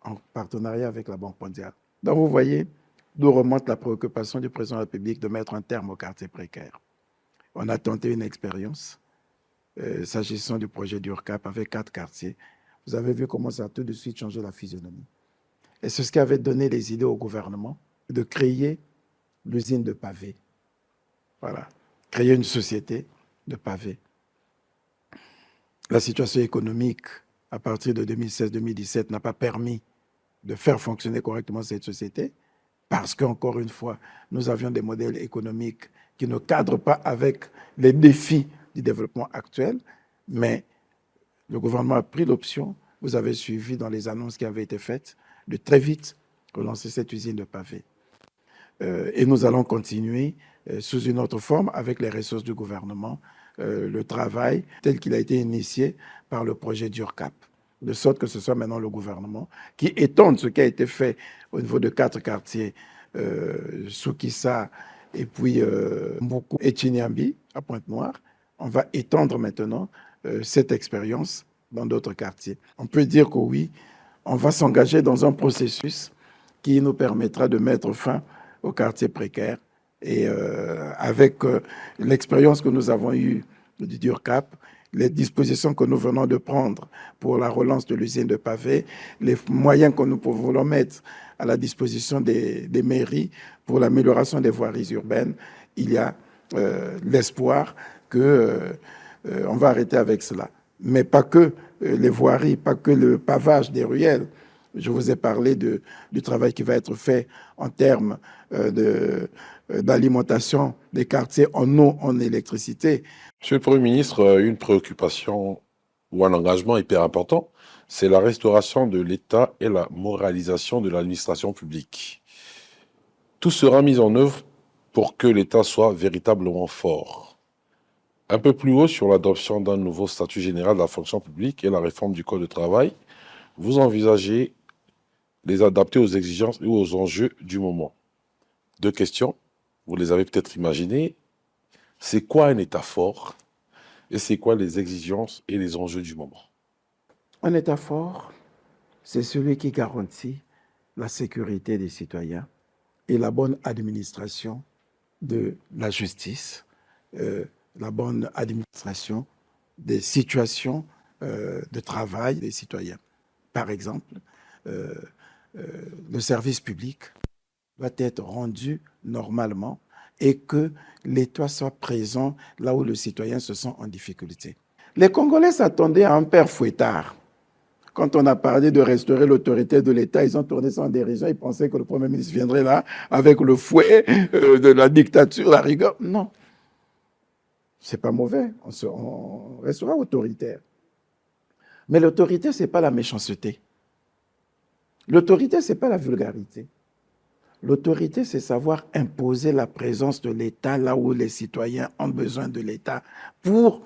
en partenariat avec la Banque mondiale. Donc vous voyez d'où remonte la préoccupation du président de la République de mettre un terme aux quartiers précaires. On a tenté une expérience s'agissant du projet d'URCAP avec 4 quartiers. Vous avez vu comment ça a tout de suite changé la physionomie. Et c'est ce qui avait donné les idées au gouvernement de créer l'usine de pavés. Voilà, créer une société de pavés. La situation économique, à partir de 2016-2017, n'a pas permis de faire fonctionner correctement cette société parce qu'encore une fois, nous avions des modèles économiques qui ne cadrent pas avec les défis du développement actuel, mais le gouvernement a pris l'option, vous avez suivi dans les annonces qui avaient été faites, de très vite relancer cette usine de pavés. Et nous allons continuer sous une autre forme avec les ressources du gouvernement, le travail tel qu'il a été initié par le projet d'URCAP, de sorte que ce soit maintenant le gouvernement qui étende ce qui a été fait au niveau de 4 quartiers, Soukissa et puis Mboukou et Chinyambi à Pointe-Noire. On va étendre maintenant cette expérience dans d'autres quartiers. On peut dire que oui, on va s'engager dans un processus qui nous permettra de mettre fin aux quartiers précaires. Et avec l'expérience que nous avons eue du DURCAP, les dispositions que nous venons de prendre pour la relance de l'usine de pavés, les moyens que nous pouvons mettre à la disposition des mairies pour l'amélioration des voiries urbaines, il y a l'espoir qu'on va arrêter avec cela. Mais pas que les voiries, pas que le pavage des ruelles. Je vous ai parlé du travail qui va être fait en termes d'alimentation des quartiers en eau, en électricité. Monsieur le Premier ministre, une préoccupation ou un engagement hyper important, c'est la restauration de l'État et la moralisation de l'administration publique. Tout sera mis en œuvre pour que l'État soit véritablement fort. Un peu plus haut sur l'adoption d'un nouveau statut général de la fonction publique et la réforme du Code du travail, vous envisagez les adapter aux exigences et aux enjeux du moment. 2 questions, vous les avez peut-être imaginées. C'est quoi un État fort et c'est quoi les exigences et les enjeux du moment? Un État fort, c'est celui qui garantit la sécurité des citoyens et la bonne administration de la justice, la bonne administration des situations de travail des citoyens. Par exemple, le service public doit être rendu normalement et que l'État soit présent là où le citoyen se sent en difficulté. Les Congolais s'attendaient à un père fouettard. Quand on a parlé de restaurer l'autorité de l'État, ils ont tourné ça en dérision. Ils pensaient que le Premier ministre viendrait là avec le fouet de la dictature, la rigueur. Non, c'est pas mauvais. On restera autoritaire. Mais l'autorité, ce n'est pas la méchanceté. L'autorité, ce n'est pas la vulgarité. L'autorité, c'est savoir imposer la présence de l'État là où les citoyens ont besoin de l'État pour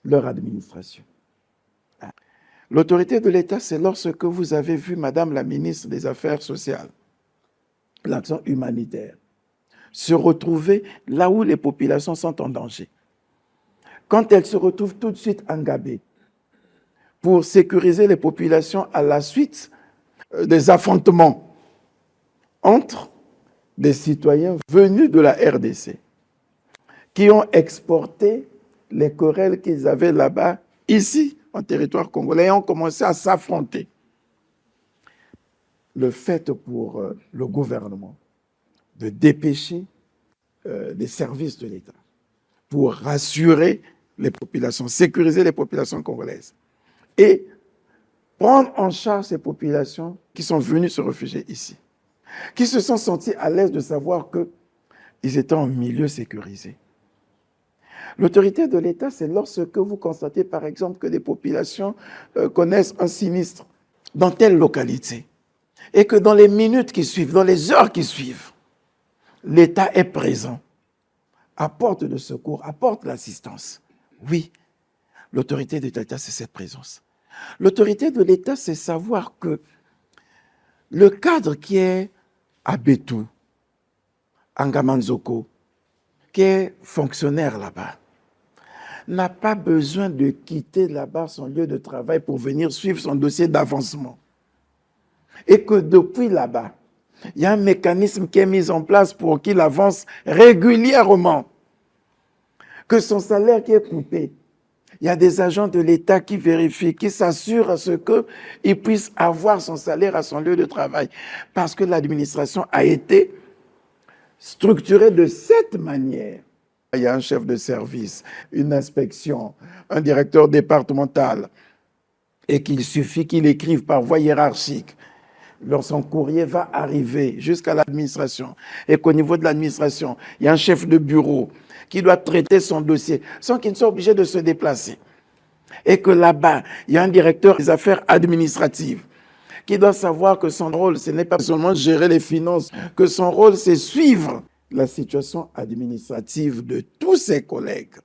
leur administration. L'autorité de l'État, c'est lorsque vous avez vu Madame la ministre des Affaires sociales, l'action humanitaire, se retrouver là où les populations sont en danger. Quand elle se retrouve tout de suite engagée pour sécuriser les populations à la suite des affrontements entre des citoyens venus de la RDC qui ont exporté les querelles qu'ils avaient là-bas, ici, en territoire congolais, et ont commencé à s'affronter. Le fait pour le gouvernement de dépêcher des services de l'État pour rassurer les populations, sécuriser les populations congolaises et prendre en charge ces populations qui sont venues se réfugier ici, qui se sont sentis à l'aise de savoir qu'ils étaient en milieu sécurisé. L'autorité de l'État, c'est lorsque vous constatez, par exemple, que des populations connaissent un sinistre dans telle localité et que dans les minutes qui suivent, dans les heures qui suivent, l'État est présent, apporte le secours, apporte l'assistance. Oui, l'autorité de l'État, c'est cette présence. L'autorité de l'État, c'est savoir que le cadre qui est à Bétou, à Ngamanzoko, qui est fonctionnaire là-bas, n'a pas besoin de quitter là-bas son lieu de travail pour venir suivre son dossier d'avancement. Et que depuis là-bas, il y a un mécanisme qui est mis en place pour qu'il avance régulièrement. Que son salaire qui est coupé, il y a des agents de l'État qui vérifient, qui s'assurent à ce qu'il puisse avoir son salaire à son lieu de travail. Parce que l'administration a été structurée de cette manière. Il y a un chef de service, une inspection, un directeur départemental, et qu'il suffit qu'il écrive par voie hiérarchique. Son courrier va arriver jusqu'à l'administration, et qu'au niveau de l'administration, il y a un chef de bureau qui doit traiter son dossier sans qu'il ne soit obligé de se déplacer. Et que là-bas, il y a un directeur des affaires administratives qui doit savoir que son rôle, ce n'est pas seulement gérer les finances, que son rôle, c'est suivre la situation administrative de tous ses collègues.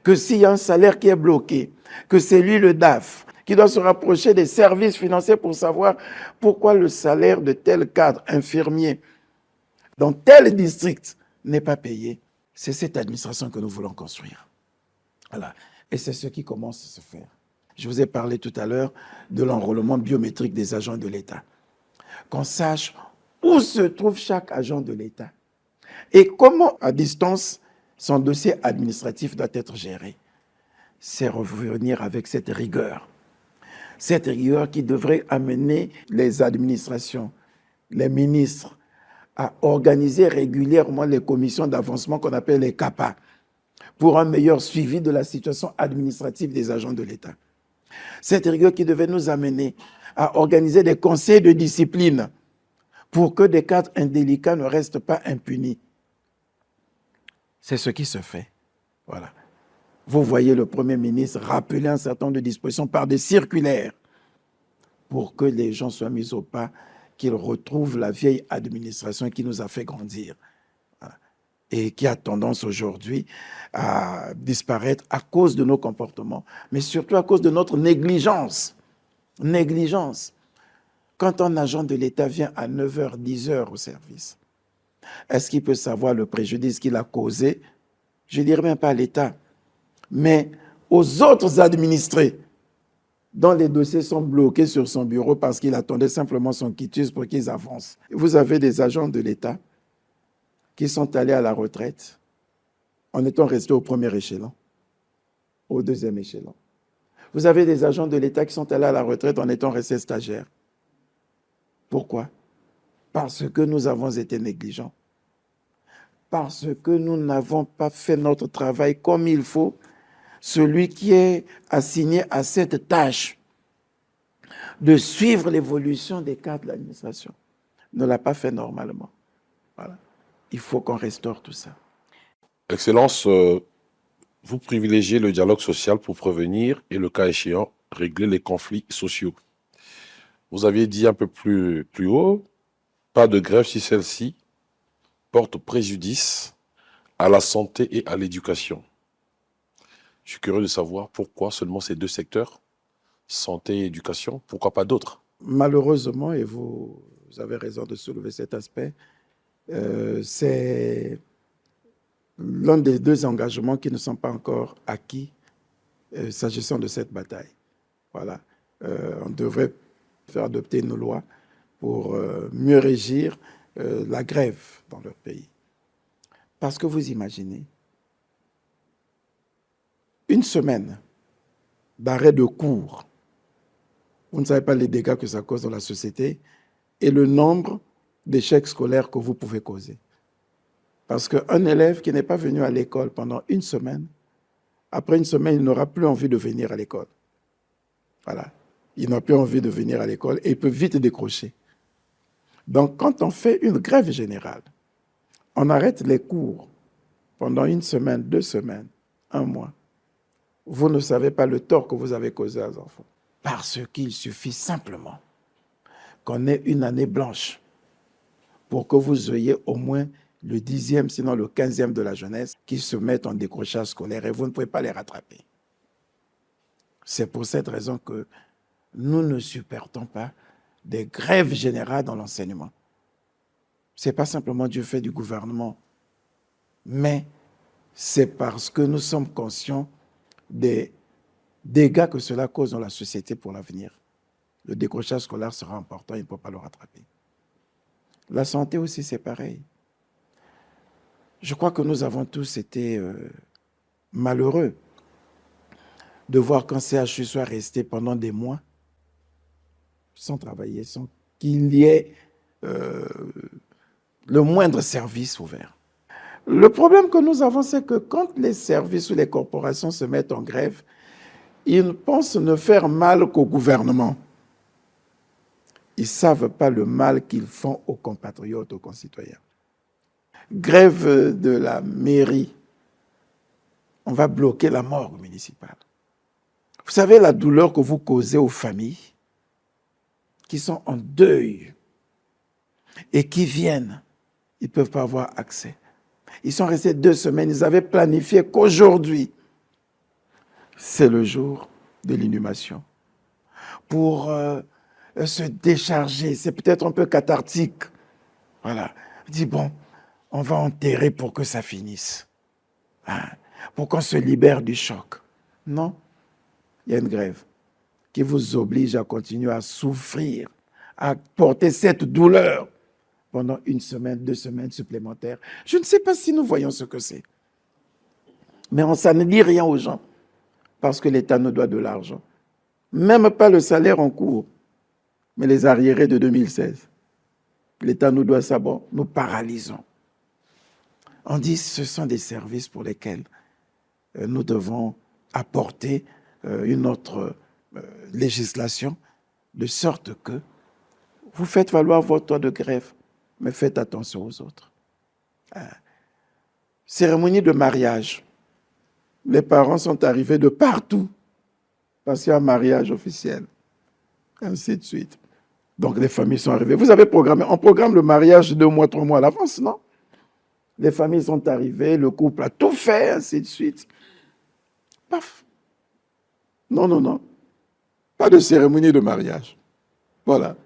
Que s'il y a un salaire qui est bloqué, que c'est lui le DAF qui doit se rapprocher des services financiers pour savoir pourquoi le salaire de tel cadre infirmier dans tel district n'est pas payé. C'est cette administration que nous voulons construire. Voilà. Et c'est ce qui commence à se faire. Je vous ai parlé tout à l'heure de l'enrôlement biométrique des agents de l'État. Qu'on sache où se trouve chaque agent de l'État et comment, à distance, son dossier administratif doit être géré. C'est revenir avec cette rigueur. Cette rigueur qui devrait amener les administrations, les ministres, à organiser régulièrement les commissions d'avancement qu'on appelle les CAPA pour un meilleur suivi de la situation administrative des agents de l'État. Cette rigueur qui devait nous amener à organiser des conseils de discipline pour que des cadres indélicats ne restent pas impunis. C'est ce qui se fait. Voilà. Vous voyez le Premier ministre rappeler un certain nombre de dispositions par des circulaires pour que les gens soient mis au pas, qu'ils retrouvent la vieille administration qui nous a fait grandir et qui a tendance aujourd'hui à disparaître à cause de nos comportements, mais surtout à cause de notre négligence. Négligence. Quand un agent de l'État vient à 9h, 10h au service, est-ce qu'il peut savoir le préjudice qu'il a causé? Je ne dirais même pas à l'État, mais aux autres administrés dont les dossiers sont bloqués sur son bureau parce qu'il attendait simplement son quitus pour qu'ils avancent. Vous avez des agents de l'État qui sont allés à la retraite en étant restés au premier échelon, au deuxième échelon. Vous avez des agents de l'État qui sont allés à la retraite en étant restés stagiaires. Pourquoi? Parce que nous avons été négligents. Parce que nous n'avons pas fait notre travail comme il faut. Celui qui est assigné à cette tâche de suivre l'évolution des cadres de l'administration ne l'a pas fait normalement. Voilà. Il faut qu'on restaure tout ça. Excellence, vous privilégiez le dialogue social pour prévenir et, le cas échéant, régler les conflits sociaux. Vous aviez dit un peu plus haut, pas de grève si celle-ci porte préjudice à la santé et à l'éducation. Je suis curieux de savoir pourquoi seulement ces deux secteurs, santé et éducation, pourquoi pas d'autres? Malheureusement, et vous avez raison de soulever cet aspect, c'est l'un des deux engagements qui ne sont pas encore acquis s'agissant de cette bataille. Voilà. On devrait faire adopter une loi pour mieux régir la grève dans leur pays. Parce que vous imaginez, une semaine d'arrêt de cours, vous ne savez pas les dégâts que ça cause dans la société et le nombre d'échecs scolaires que vous pouvez causer. Parce qu'un élève qui n'est pas venu à l'école pendant une semaine, après une semaine, il n'aura plus envie de venir à l'école. Voilà. Il n'a plus envie de venir à l'école et il peut vite décrocher. Donc, quand on fait une grève générale, on arrête les cours pendant une semaine, 2 semaines, 1 mois. Vous ne savez pas le tort que vous avez causé aux enfants. Parce qu'il suffit simplement qu'on ait une année blanche pour que vous ayez au moins le 10e, sinon le 15e de la jeunesse qui se mettent en décrochage scolaire et vous ne pouvez pas les rattraper. C'est pour cette raison que nous ne supportons pas des grèves générales dans l'enseignement. Ce n'est pas simplement du fait du gouvernement, mais c'est parce que nous sommes conscients des dégâts que cela cause dans la société pour l'avenir. Le décrochage scolaire sera important, il ne peut pas le rattraper. La santé aussi, c'est pareil. Je crois que nous avons tous été malheureux de voir qu'un CHU soit resté pendant des mois sans travailler, sans qu'il y ait le moindre service ouvert. Le problème que nous avons, c'est que quand les services ou les corporations se mettent en grève, ils pensent ne faire mal qu'au gouvernement. Ils ne savent pas le mal qu'ils font aux compatriotes, aux concitoyens. Grève de la mairie, on va bloquer la morgue municipale. Vous savez la douleur que vous causez aux familles qui sont en deuil et qui viennent, ils ne peuvent pas avoir accès. Ils sont restés 2 semaines, ils avaient planifié qu'aujourd'hui, c'est le jour de l'inhumation. Pour se décharger, c'est peut-être un peu cathartique. Voilà. Je dis, bon, on va enterrer pour que ça finisse. Hein, pour qu'on se libère du choc. Non, il y a une grève qui vous oblige à continuer à souffrir, à porter cette douleur pendant 1 semaine, 2 semaines supplémentaires. Je ne sais pas si nous voyons ce que c'est. Mais ça ne dit rien aux gens, parce que l'État nous doit de l'argent. Même pas le salaire en cours, mais les arriérés de 2016. L'État nous doit ça, bon, nous paralysons. On dit que ce sont des services pour lesquels nous devons apporter une autre législation, de sorte que vous faites valoir votre droit de grève, mais faites attention aux autres. Cérémonie de mariage. Les parents sont arrivés de partout parce qu'il y a un mariage officiel. Ainsi de suite. Donc les familles sont arrivées. Vous avez programmé, on programme le mariage 2 mois, 3 mois à l'avance, non? Les familles sont arrivées, le couple a tout fait, ainsi de suite. Paf. Non, non, non. Pas de cérémonie de mariage. Voilà.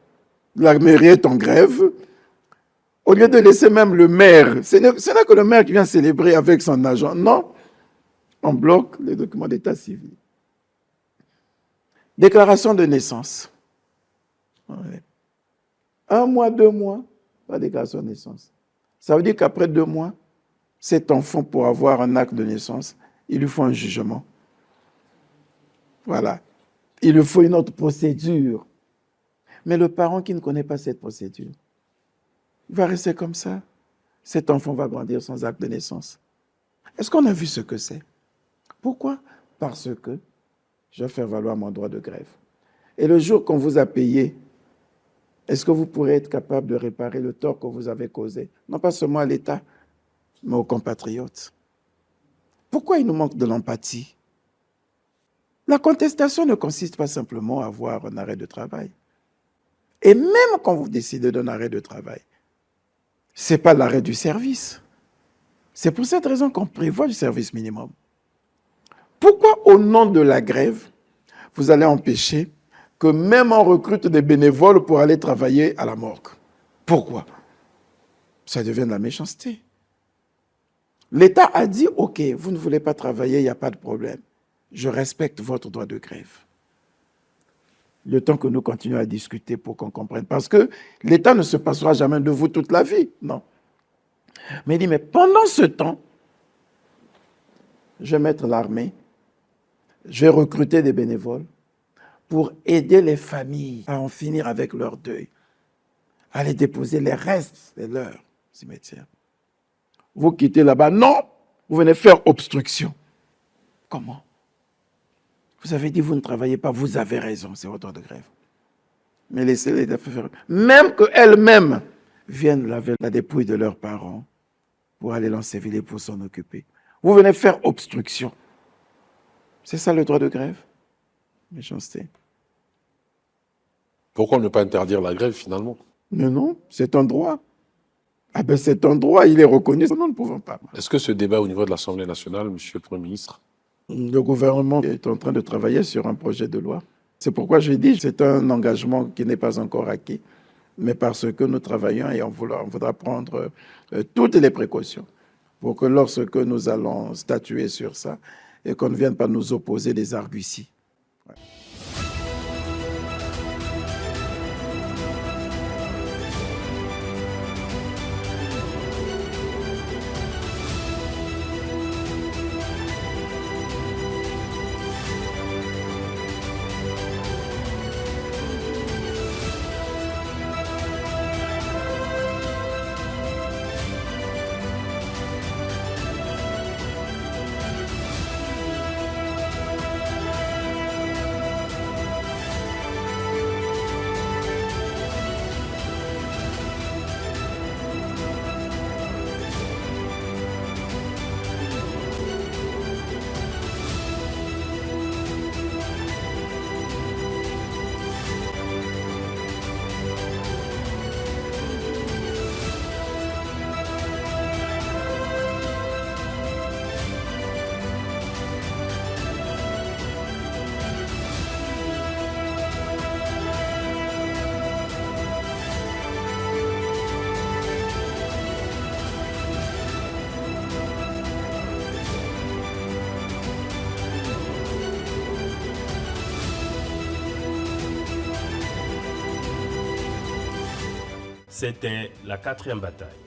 La mairie est en grève. Au lieu de laisser même le maire, ce n'est que le maire qui vient célébrer avec son agent. Non. On bloque les documents d'état civil. Déclaration de naissance. Ouais. 1 mois, 2 mois, pas de déclaration de naissance. Ça veut dire qu'après 2 mois, cet enfant, pour avoir un acte de naissance, il lui faut un jugement. Voilà. Il lui faut une autre procédure. Mais le parent qui ne connaît pas cette procédure, il va rester comme ça. Cet enfant va grandir sans acte de naissance. Est-ce qu'on a vu ce que c'est? Pourquoi? Parce que je vais faire valoir mon droit de grève. Et le jour qu'on vous a payé, est-ce que vous pourrez être capable de réparer le tort que vous avez causé? Non pas seulement à l'État, mais aux compatriotes. Pourquoi il nous manque de l'empathie? La contestation ne consiste pas simplement à avoir un arrêt de travail. Et même quand vous décidez d'un arrêt de travail, ce n'est pas l'arrêt du service. C'est pour cette raison qu'on prévoit le service minimum. Pourquoi, au nom de la grève, vous allez empêcher que même on recrute des bénévoles pour aller travailler à la morgue? Pourquoi? Ça devient de la méchanceté. L'État a dit, OK, vous ne voulez pas travailler, il n'y a pas de problème. Je respecte votre droit de grève. Le temps que nous continuons à discuter pour qu'on comprenne. Parce que l'État ne se passera jamais de vous toute la vie. Non. Mais il dit, mais pendant ce temps, je vais mettre l'armée, je vais recruter des bénévoles pour aider les familles à en finir avec leur deuil, à aller déposer les restes de leur cimetière. Vous quittez là-bas. Non, vous venez faire obstruction. Comment? Vous avez dit, vous ne travaillez pas, vous avez raison, c'est votre droit de grève. Mais laissez-les faire. Même qu'elles-mêmes viennent laver la dépouille de leurs parents pour aller l'ensevelir, pour s'en occuper. Vous venez faire obstruction. C'est ça le droit de grève? Méchanceté. Pourquoi ne pas interdire la grève finalement? Mais non, c'est un droit. Ah ben c'est un droit, il est reconnu. Nous ne pouvons pas. Est-ce que ce débat au niveau de l'Assemblée nationale, Monsieur le Premier ministre? Le gouvernement est en train de travailler sur un projet de loi. C'est pourquoi je dis que c'est un engagement qui n'est pas encore acquis, mais parce que nous travaillons et on voudra prendre toutes les précautions pour que lorsque nous allons statuer sur ça, et qu'on ne vienne pas nous opposer des arguties. Ouais. C'était la 4e bataille.